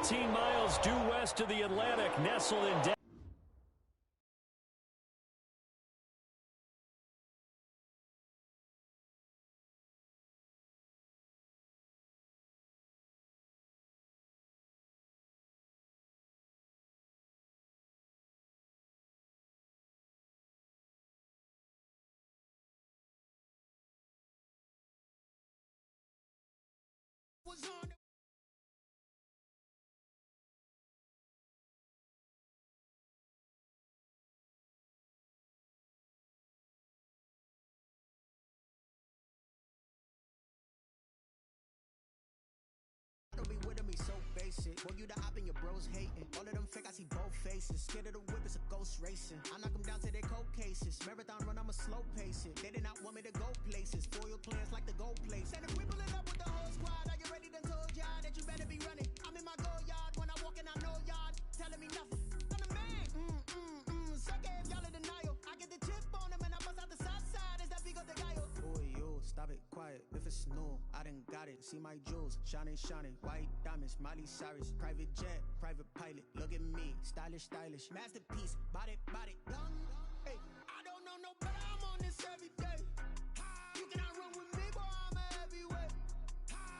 18 miles due west of the Atlantic, nestled in Boy, you the op and your bros hating. All of them fake, I see both faces. Scared of the whip, it's a ghost racing. I knock them down to their cold cases. Marathon run, I'ma slow pace it. They did not want me to go places. Foil plans like the gold place. And if we pulling up with the whole squad, are you ready? Done told y'all that you better be running. I'm in my go yard. When I walk in, I know y'all telling me nothing. I'm the man. Suck it if y'all in denial. I get the chip on them and I bust out the south side. Is that big of the guy? Boy, yo, stop it, quiet. If it's new, I done got it. See my jewels, shining, white diamonds, Miley Cyrus, private jet, private pilot. Look at me, stylish, masterpiece, body, young. Hey, I don't know no better. I'm on this every day. You cannot run with me, boy. I'm a heavyweight.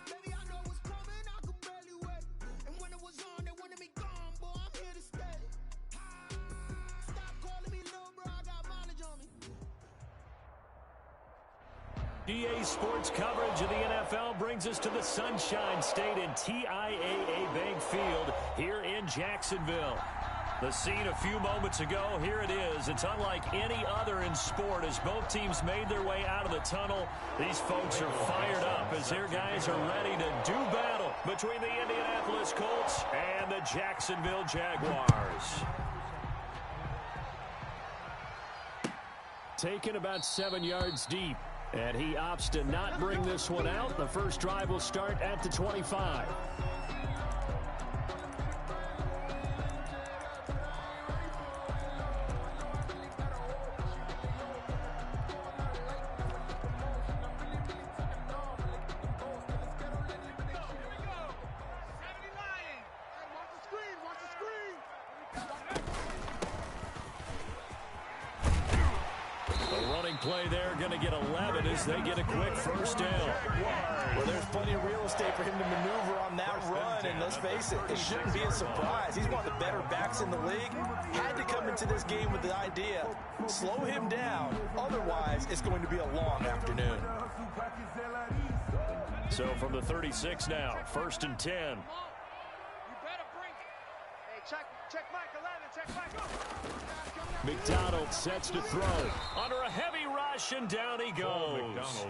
Baby, I know what's coming. I could barely wait. And when it was on, they wanted me gone, boy. I'm here to stay. Stop calling me little bro. I got mileage on me. GA Sports coverage of the NFL brings us to the Sunshine State in TIAA Bank Field here in Jacksonville. The scene a few moments ago, here it is. It's unlike any other in sport as both teams made their way out of the tunnel. These folks are fired up as their guys are ready to do battle between the Indianapolis Colts and the Jacksonville Jaguars. Taken about 7 yards deep. And he opts to not bring this one out. The first drive will start at the 25. Play there, going to get 11 as they get a quick first down. Well, there's plenty of real estate for him to maneuver on that run, and let's face it, it shouldn't be a surprise. He's one of the better backs in the league. Had to come into this game with the idea, slow him down, otherwise it's going to be a long afternoon. So from the 36 now, 1st and 10. You better bring it. Hey, check Mike 11, check Mike. McDonald sets to throw. Under a heavy rush, and down he goes.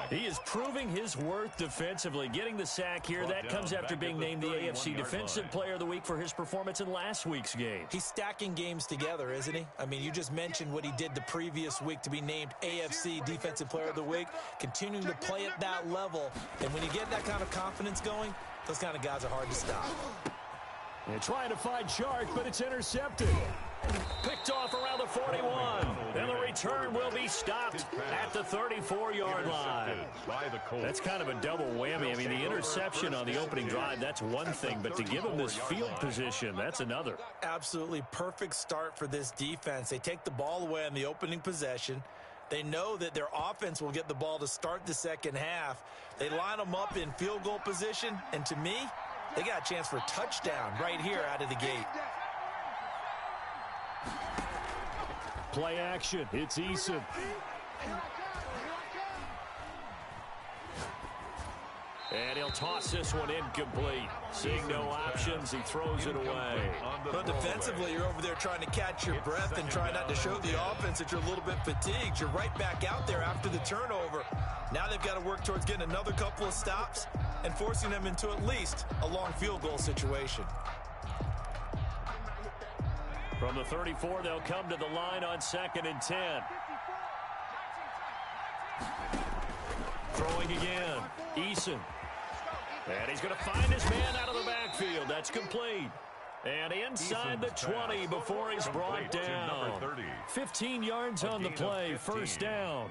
He is proving his worth defensively. Getting the sack here, that comes after being named the AFC Defensive Player of the Week for his performance in last week's game. He's stacking games together, isn't he? I mean, you just mentioned what he did the previous week to be named AFC Defensive Player of the Week. Continuing to play at that level. And when you get that kind of confidence going, those kind of guys are hard to stop. They're trying to find Chark, but it's intercepted. Picked off around the 41. And the return will be stopped at the 34-yard line. That's kind of a double whammy. I mean, the interception on the opening drive, that's one thing. But to give him this field position, that's another. Absolutely perfect start for this defense. They take the ball away on the opening possession. They know that their offense will get the ball to start the second half. They line them up in field goal position. And to me, they got a chance for a touchdown right here out of the gate. Play action. It's Eason. And he'll toss this one incomplete. Seeing no options, he throws it away. But defensively, you're over there trying to catch your breath and try not to show the offense that you're a little bit fatigued. You're right back out there after the turnover. Now they've got to work towards getting another couple of stops and forcing them into at least a long field goal situation. From the 34, they'll come to the line on 2nd and 10. Throwing again. Eason. And he's going to find his man out of the backfield. That's complete. And inside the 20 before he's brought down. 15 yards on the play. First down.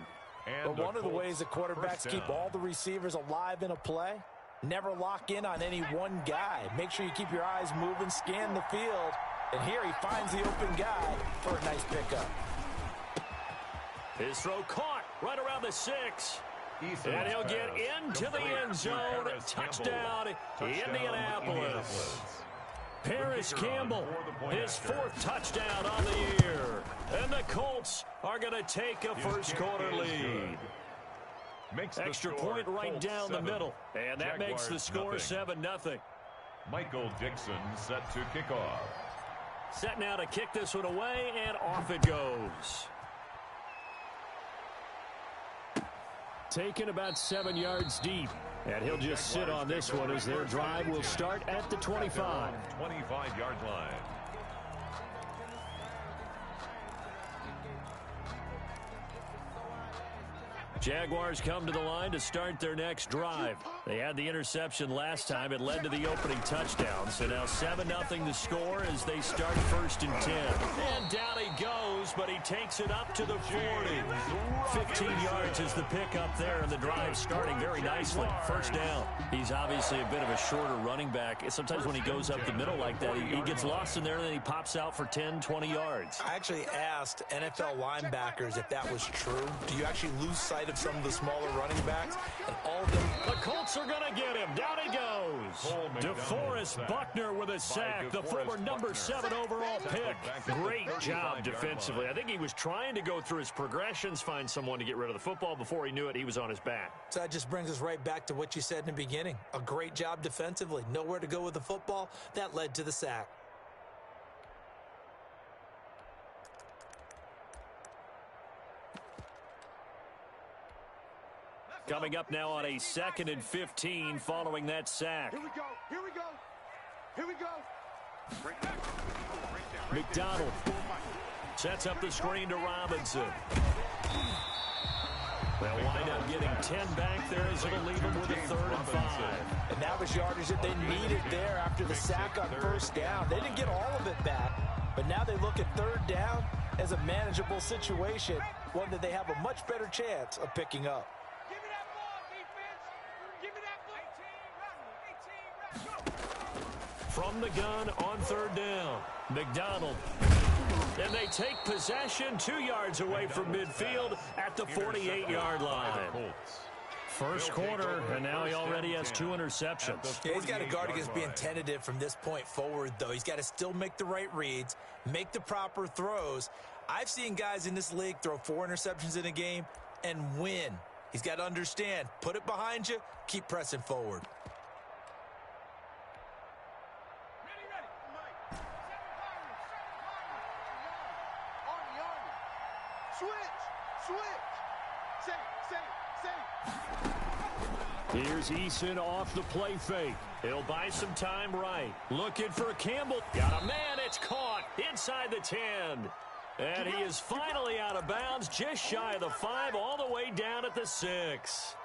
But one of the ways that quarterbacks keep all the receivers alive in a play Never lock in on any one guy. Make sure you keep your eyes moving, scan the field. And here he finds the open guy for a nice pickup. His throw caught right around the 6. And he'll get into the end zone. Touchdown, Indianapolis. Paris Campbell, his 4th touchdown on the year. And the Colts are going to take a first-quarter lead. Extra point right down the middle. And that makes the score 7-0. Michael Dixon set to kick off. Set now to kick this one away, and off it goes. Taken about 7 yards deep. And he'll just sit on this one as their drive will start at the 25. 25-yard line. Jaguars come to the line to start their next drive. They had the interception last time. It led to the opening touchdown. So now 7-0 the score as they start 1st and 10. And down he goes, but he takes it up to the 40. 15 yards is the pickup there, and the drive starting very nicely. First down. He's obviously a bit of a shorter running back. Sometimes when he goes up the middle like that, he gets lost in there, and then he pops out for 10, 20 yards. I actually asked NFL linebackers if that was true. Do you actually lose sight of some of the smaller running backs? And all of them. The Colts are going to get him. Down he goes. DeForest Buckner with a sack, the former number 7 overall pick. Great job defensively. I think he was trying to go through his progressions, find someone to get rid of the football. Before he knew it, he was on his back. So that just brings us right back to what you said in the beginning. A great job defensively. Nowhere to go with the football. That led to the sack. Coming up now on a 2nd and 15 following that sack. Here we go. Here we go. Here we go. McDonald sets up the screen to Robinson. They'll wind up getting 10 back there as it'll leave them with a 3rd and 5. And that was yardage that they needed there after the sack on first down. They didn't get all of it back, but now they look at 3rd down as a manageable situation, one that they have a much better chance of picking up. From the gun on 3rd down, McDonald. And they take possession 2 yards away from midfield at the 48-yard line. First quarter, and now he already has 2 interceptions. Yeah, he's got to guard against being tentative from this point forward, though. He's got to still make the right reads, make the proper throws. I've seen guys in this league throw 4 interceptions in a game and win. He's got to understand, put it behind you, keep pressing forward. Here's Eason off the play fake. He'll buy some time right. Looking for Campbell. Got a man. It's caught inside the 10. And he is finally out of bounds, just shy of the 5, all the way down at the 6.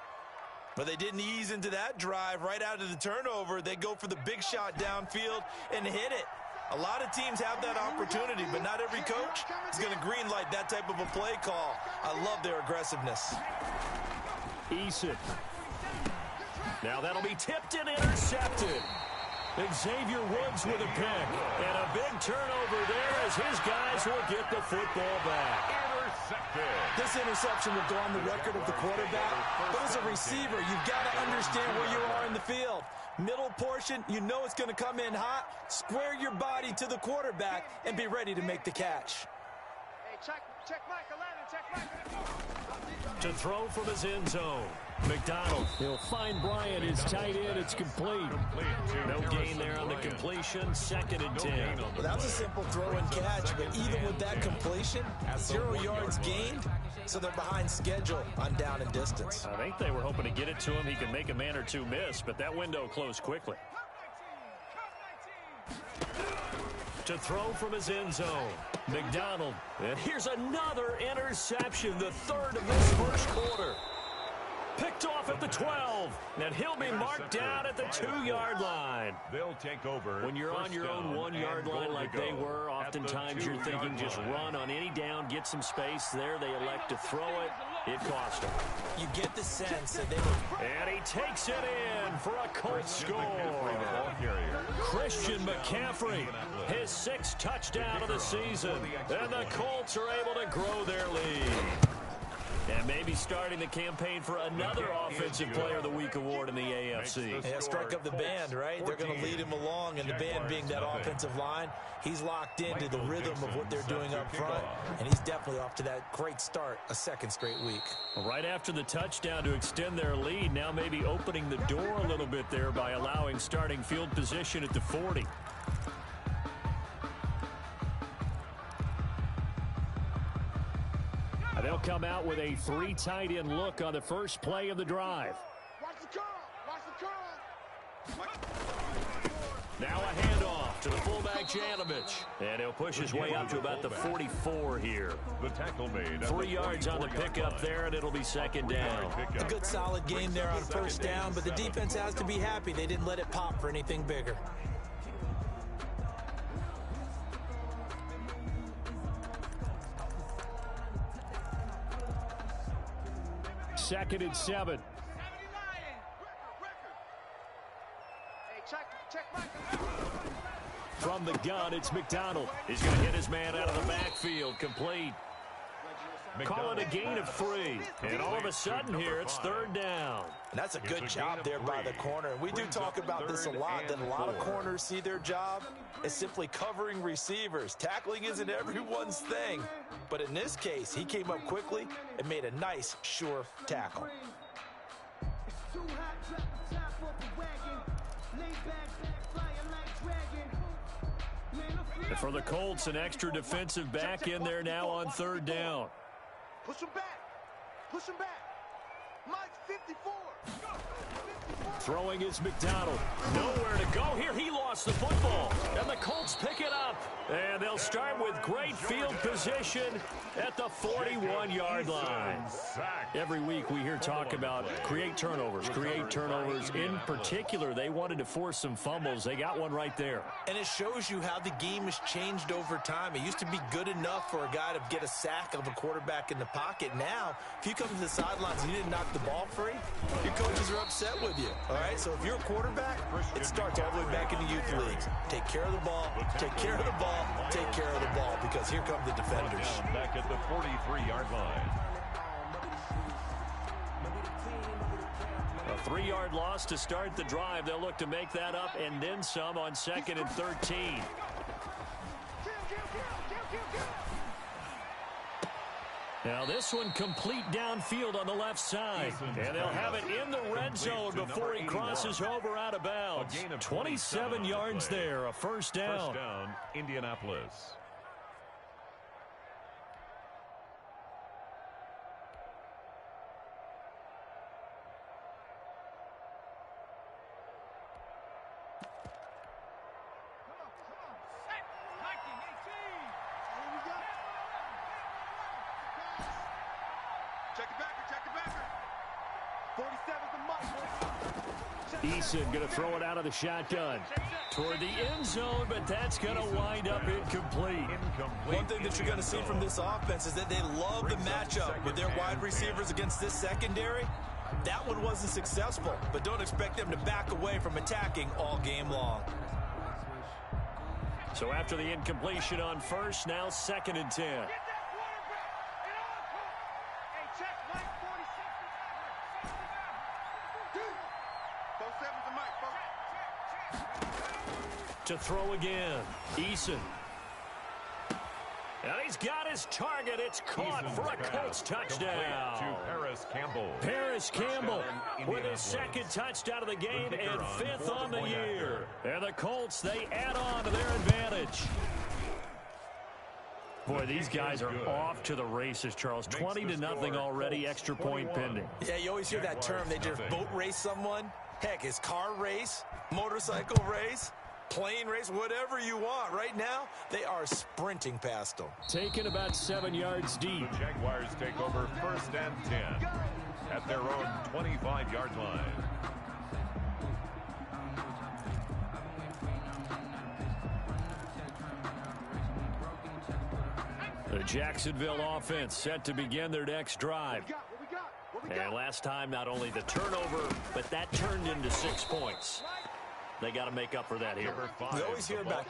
But they didn't ease into that drive right out of the turnover. They go for the big shot downfield and hit it. A lot of teams have that opportunity, but not every coach is going to greenlight that type of a play call. I love their aggressiveness. Eason. Now that'll be tipped and intercepted. Xavier Woods with a pick. And a big turnover there as his guys will get the football back. This interception will go on the record of the quarterback, but as a receiver, you've got to understand where you are in the field. Middle portion, you know it's going to come in hot. Square your body to the quarterback and be ready to make the catch. Hey, check Mike 11, check Mike. To throw from his end zone. McDonald. He'll find Bryant, his tight end. It's complete. No gain there on the completion. 2nd and 10. Well, that was a simple throw and catch, but even with that completion, 0 yards gained, so they're behind schedule on down and distance. I think they were hoping to get it to him. He could make a man or two miss, but that window closed quickly. To throw from his end zone. McDonald. And here's another interception, the 3rd of this first quarter. Picked off at the 12, and he'll be marked down at the 2-yard line. They'll take over. When you're on your own 1-yard line like they were, oftentimes you're thinking just run on any down, get some space. There they elect to throw it. It cost them. You get the sense that they were... And he takes it in for a Colts score. Christian McCaffrey, his 6th touchdown of the season. And the Colts are able to grow their lead. And maybe starting the campaign for another Offensive Player of the Week award in the AFC. Yeah, strike up the band, right? They're going to lead him along, and the band being that offensive line, he's locked into the rhythm of what they're doing up front, and he's definitely off to that great start, a 2nd straight week. Right after the touchdown to extend their lead, now maybe opening the door a little bit there by allowing starting field position at the 40. They'll come out with a 3 tight end look on the first play of the drive. Watch the curl. Watch the curl. Now a handoff to the fullback Janovich. And he'll push his way up to about the 44 here. The tackle made. 3 yards on the pickup there, and it'll be 2nd down. A good solid game there on 1st down, but the defense has to be happy they didn't let it pop for anything bigger. 2nd and 7. From the gun, it's McDonald. He's going to hit his man out of the backfield. Complete. Call it a gain of 3. And all of a sudden here, it's 3rd down. And that's a good job there by the corner. And we do talk about this a lot, that a lot of corners see their job as simply covering receivers. Tackling isn't everyone's thing. But in this case, he came up quickly and made a nice, sure tackle. And for the Colts, an extra defensive back in there now on 3rd down. Push him back. Push him back. Mike's 54. Throwing is McDonald. Nowhere to go here. He lost the football. And the Colts pick it up. And they'll start with great field position at the 41-yard line. Every week we hear talk about create turnovers. In particular, they wanted to force some fumbles. They got one right there. And it shows you how the game has changed over time. It used to be good enough for a guy to get a sack of a quarterback in the pocket. Now, if you come to the sidelines and you didn't knock the ball free, your coaches are upset with you. All right, so if you're a quarterback, it starts all the way back in the youth leagues. Take care of the ball, take care of the ball, take care of the ball, because here come the defenders. Back at the 43-yard line. A 3-yard loss to start the drive. They'll look to make that up and then some on 2nd and 13. Now this one complete downfield on the left side. And they'll have it in the red zone before he crosses over out of bounds. 27 yards there, a 1st down. 1st down, Indianapolis. Eason going to throw it out of the shotgun toward the end zone, but that's going to wind up incomplete. One thing that you're going to see from this offense is that they love the matchup with their wide receivers against this secondary. That one wasn't successful, but don't expect them to back away from attacking all game long. So after the incompletion on 1st, now 2nd and 10. To throw again, Eason. And he's got his target. It's caught for a Colts touchdown. To Paris Campbell. Paris Campbell with his 2nd touchdown of the game and 5th on the year. And the Colts, they add on to their advantage. Boy, these guys are off to the races, Charles. 20-0 already, extra point pending. Yeah, you always hear that term. They just boat race someone. Heck, it's car race, motorcycle race, plane race, whatever you want. Right now, they are sprinting past them. Taken about 7 yards deep. The Jaguars take over 1st and 10. at their own 25-yard line. The Jacksonville offense set to begin their next drive. And last time, not only the turnover, but that turned into 6 points. They got to make up for that here. We always hear about